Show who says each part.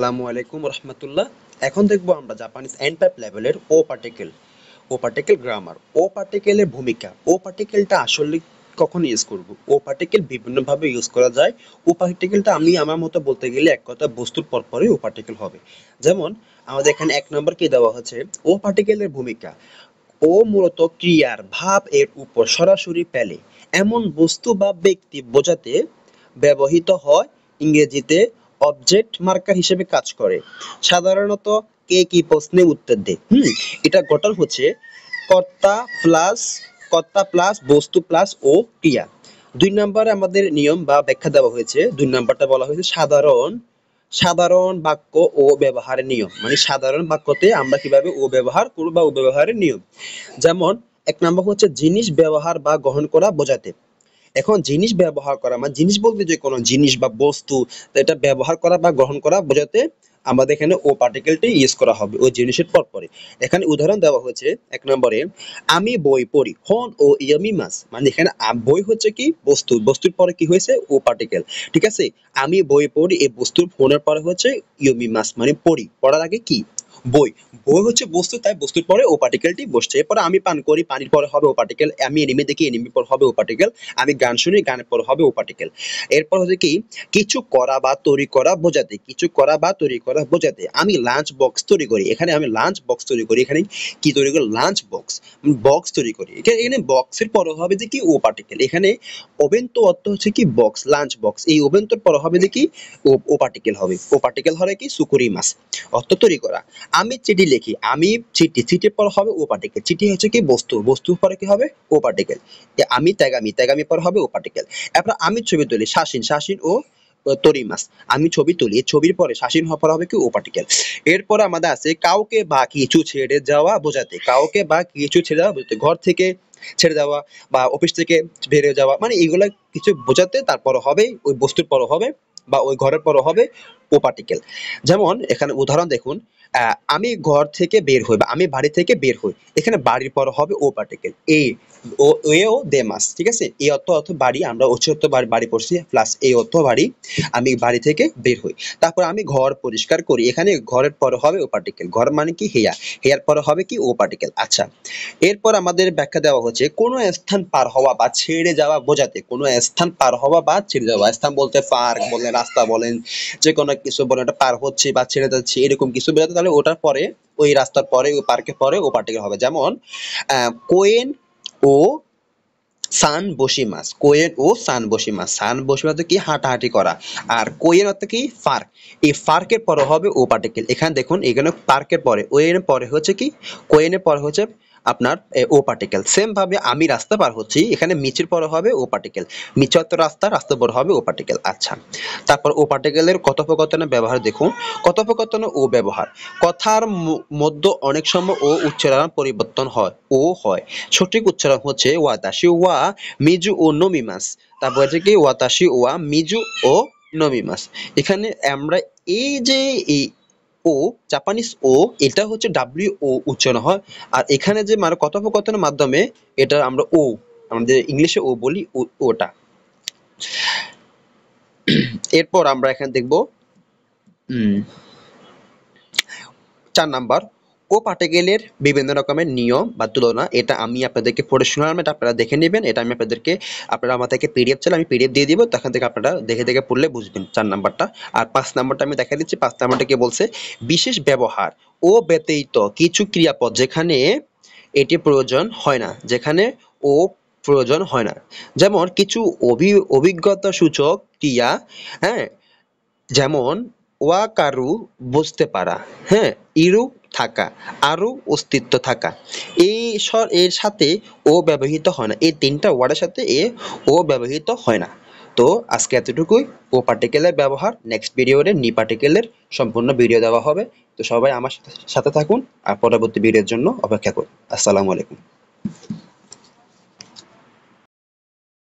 Speaker 1: আসসালামু আলাইকুম রহমতুল্লাহ। এখন দেখবো আমরা জাপানিজ এন্ড টাইপ লেভেলের ও পার্টিকেল গ্রামার। ও পার্টিকেলের ভূমিকা, ও পার্টিকেলটা আসলে কখন ইউজ করব। ও পার্টিকেল বিভিন্নভাবে ইউজ করা যায়। ও পার্টিকেলটা আমি আমার মতো বলতে গেলে এক কথা বস্তুর পরপরই ও পার্টিকেল হবে। যেমন আমাদের এখানে এক নম্বর কি দেওয়া হচ্ছে, ও পার্টিকেলের ভূমিকা। ও মূলত ক্রিয়ার ভাব এর উপর সরাসরি ফেলে এমন বস্তু বা ব্যক্তি বোঝাতে ব্যবহৃত হয়। ইংরেজিতে অবজেক্ট মার্কার হিসেবে কাজ করে। সাধারণত কে কি প্রশ্নে উত্তর দেয়। এটা গঠন হচ্ছে কর্তা প্লাস কর্তা প্লাস বস্তু প্লাস ও ক্রিয়া। ২ নম্বরে আমাদের নিয়ম বা ব্যাখ্যা দেওয়া হয়েছে। ২ নম্বরটা বলা হয়েছে সাধারণ সাধারণ বাক্য ও ব্যবহারের নিয়ম, মানে সাধারণ বাক্যতে আমরা কিভাবে ও ব্যবহার করব বা ও ব্যবহারের নিয়ম। যেমন ১ নম্বর হচ্ছে জিনিস ব্যবহার বা গ্রহণ করা বোঝাতে। এখন জিনিস ব্যবহার করা মানে জিনিস বলতে যে কোনো জিনিস বা বস্তু, তো এটা ব্যবহার করা বা গ্রহণ করা বোঝাতে আমাদের এখানে ও পার্টিকেলটি ইউজ করা হবে ওই জিনিসের পর পরে। এখানে উদাহরণ দেওয়া হয়েছে ১ নম্বরে, আমি বই পড়ি হন ও ইয়ামিমাস, মানে এখানে বই হচ্ছে কি বস্তু, বস্তুর পরে কি হয়েছে ও পার্টিকেল। ঠিক আছে, আমি বই পড়ি এই বস্তুর ফোনের পরে হচ্ছে ইয়মিমাস, মানে পড়ি, পড়ার আগে কি বই। বই হচ্ছে বস্তু, তাই বস্তুর পরে ও পার্টিকেলটি বসছে। এরপরে আমি পান করি, পানির পরে হবে ও পার্টিকেল। আমি এনিমে দেখি, এনিমির পর হবে ও পার্টিকেল। আমি গান শুনি, গানের পর হবে ও পার্টিকেল। এরপর হচ্ছে কি কিছু করা বা তৈরি করা বোঝাতে, কিছু করা বা তৈরি করা বোঝাতে। আমি লাঞ্চ বক্স তৈরি করি, এখানে আমি লাঞ্চ বক্স তৈরি করি। এখানে কি তৈরি করি লাঞ্চ বক্স, বক্স তৈরি করি। এখানে বক্সের পর হবে যে কি ও পার্টিকেল। এখানে ওভেন তো অর্থ হচ্ছে কি বক্স, লাঞ্চ বক্স। এই ওভেন তোর পর হবে যে কি ও পার্টিকেল হবে। ও পার্টিকেল হলে কি সুকুরি মাছ, অর্থ তৈরি করা। আমি চিঠি লিখি, আমি চিঠি, চিঠির পর হবে ও পার্টিকেল। চিঠি হচ্ছে কি বস্তু, বস্তুর পরে কি হবে ও পার্টিকেল। আমি ত্যাগামি, ত্যাগামি পর হবে ও পার্টিকেল। এরপর আমি ছবি তুলি, শাসিন, শাসিন ও তরিমাস। আমি ছবি তুলি, ছবির পরে শাসিন হওয়ার পর হবে কি ও পার্টিকেল। এরপর আমাদের আছে কাউকে বা কিছু ছেড়ে যাওয়া বোঝাতে। কাউকে বা কিছু ছেড়ে যাওয়া বোঝাতে, ঘর থেকে ছেড়ে যাওয়া বা অফিস থেকে বেরিয়ে যাওয়া, মানে এগুলা কিছু বোঝাতে তারপর হবে ওই বস্তুর পর হবে বা ওই ঘরের পর হবে ও পার্টিকেল। যেমন এখানে উদাহরণ দেখুন, আমি ঘর থেকে বের হই বা আমি বাড়ি থেকে বের হই। এখানে বাড়ির পর হবে ও পার্টিকেল। ও দেমাস। ঠিক আছে, এই অর্থ বাড়ি, আমরা অর্থ বাড়ি বাড়ি পড়ছি প্লাস এই অর্থ বাড়ি। আমি বাড়ি থেকে বের হই। তারপর আমি ঘর পরিষ্কার করি, এখানে ঘরের পর হবে ও পার্টিকেল। ঘর মানে কি হেয়া, হেয়ার পর হবে কি ও পার্টিকেল। আচ্ছা, এরপর আমাদের ব্যাখ্যা দেওয়া হচ্ছে কোনো স্থান পার হওয়া বা ছেড়ে যাওয়া বোঝাতে। কোনো স্থান পার হওয়া বা ছেড়ে যাওয়া, স্থান বলতে পার্ক বলেন, রাস্তা বলেন, যে কোনো কিছু বলেন, এটা পার হচ্ছে বা ছেড়ে যাচ্ছে এরকম কিছু বোঝাতে। তাহলে ওটার পরে ওই রাস্তার পরে ওই পার্কের পরে ও পার্টিকেল হবে। যেমন কোয়েন ও সান বসিমাস, কোয়েন ও সান বসিমাস। সান বসিমাস কি হাঁটাহাঁটি করা, আর কোয়েন অর্থ কি পার্ক। এই পার্কের পরে হবে ও পার্টিকেল। এখানে দেখুন, এখানে পার্কের পরে ওয়েনের পরে হচ্ছে কি কোয়েনের পরে হচ্ছে আপনার ও পার্টিকেল। সেম ভাবে আমি রাস্তা পার হচ্ছি, এখানে মিচির পরে হবে ও পার্টিকেল। মিচ অর্থ রাস্তা, রাস্তার পরে হবে ও পার্টিকেল। আচ্ছা, তারপর ও পার্টিকেলের কথোপকথনের ব্যবহার দেখুন। কথোপকথন ও ব্যবহার, কথার মধ্যে অনেক সময় ও উচ্চারণ পরিবর্তন হয় ও হয়। সঠিক উচ্চারণ হচ্ছে ওয়াতাশি ওয়া মিজু ও নমিমাস। তারপর হচ্ছে কি ওয়াতাশি ওয়া মিজু ও নমিমাস। এখানে আমরা এই যে এই ও জাপানিজ ও, এটা হচ্ছে ডাব্লিউ ও উচ্চারণ হয়। আর এখানে যে মানে কথোপকথনের মাধ্যমে এটা আমরা ও, আমাদের ইংলিশে ও বলি ওটা। এরপর আমরা এখানে দেখব ৪ নাম্বার, ও পার্টিকেলের বিভিন্ন রকমের নিয়ম বা তুলনা। এটা আমি আপনাদেরকে পড়ে শোনালাম, এটা আপনারা দেখে নেবেন। এটা আমি আপনাদেরকে, আপনারা আমার থেকে পিডিএফ চাইলে আমি পিডিএফ দিয়ে দিব, তখন থেকে আপনারা দেখে দেখে পড়লে বুঝবেন ৪ নাম্বারটা। আর ৫ নাম্বারটা আমি দেখা দিচ্ছি। ৫ নাম্বারটা কি বলছে, বিশেষ ব্যবহার ও ব্যতীত কিছু ক্রিয়াপদ যেখানে এটি প্রয়োজন হয় না, যেখানে ও প্রয়োজন হয় না। যেমন কিছু অভিজ্ঞতা সূচক ক্রিয়া, হ্যাঁ, যেমন ওয়াকারু বুঝতে পারা, হ্যাঁ, ইরু থাকা, আরু অস্তিত্ব থাকা। এর সাথে ও ব্যবহৃত হয় না, এই ৩টা ওয়ার্ডের সাথে ও ব্যবহৃত হয় না। তো আজকে এতটুকুই ও পার্টিকেলের ব্যবহার। নেক্সট ভিডিওতে নি পার্টিকেলের সম্পূর্ণ ভিডিও দেওয়া হবে। তো সবাই আমার সাথে থাকুন আর পরবর্তী ভিডিওর জন্য অপেক্ষা করুন। আসসালামু আলাইকুম।